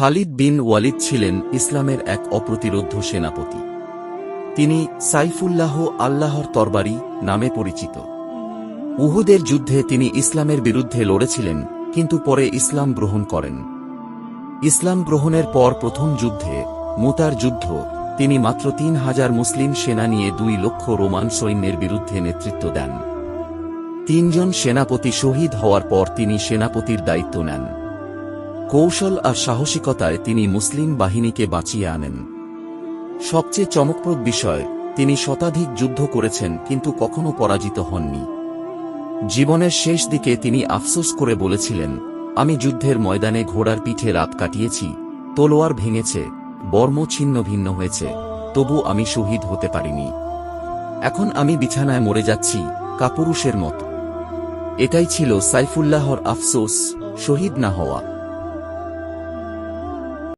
খালিদ বিন ওয়ালিদ ছিলেন ইসলামের এক অপ্রতিরোধ্য সেনাপতি। তিনি সাইফুল্লাহ আল্লাহর তরবারি নামে পরিচিত। উহুদের যুদ্ধে তিনি ইসলামের বিরুদ্ধে লড়েছিলেন, কিন্তু পরে ইসলাম গ্রহণ করেন। ইসলাম গ্রহণের পর প্রথম যুদ্ধে, মুতার যুদ্ধ, তিনি মাত্র ৩,০০০ মুসলিম সেনা নিয়ে ২ লক্ষ রোমান সৈন্যের বিরুদ্ধে নেতৃত্ব দেন। ৩ জন সেনাপতি শহীদ হওয়ার পর তিনি সেনাপতির দায়িত্ব নেন। কৌশল আর সাহসিকতায় তিনি মুসলিম বাহিনীকে বাঁচিয়ে আনেন। সবচেয়ে চমকপ্রদ বিষয়, তিনি শতাধিক যুদ্ধ করেছেন কিন্তু কখনো পরাজিত হননি। জীবনের শেষ দিকে তিনি আফসোস করে বলেছিলেন, আমি যুদ্ধের ময়দানে ঘোড়ার পিঠে রাত কাটিয়েছি, তলোয়ার ভেঙেছে, বর্ম ছিন্ন ভিন্ন হয়েছে, তবু আমি শহীদ হতে পারিনি। এখন আমি বিছানায় মরে যাচ্ছি, কাপুরুষের মতো। এটাই ছিল সাইফুল্লাহর আফসোস, শহীদ না হওয়া।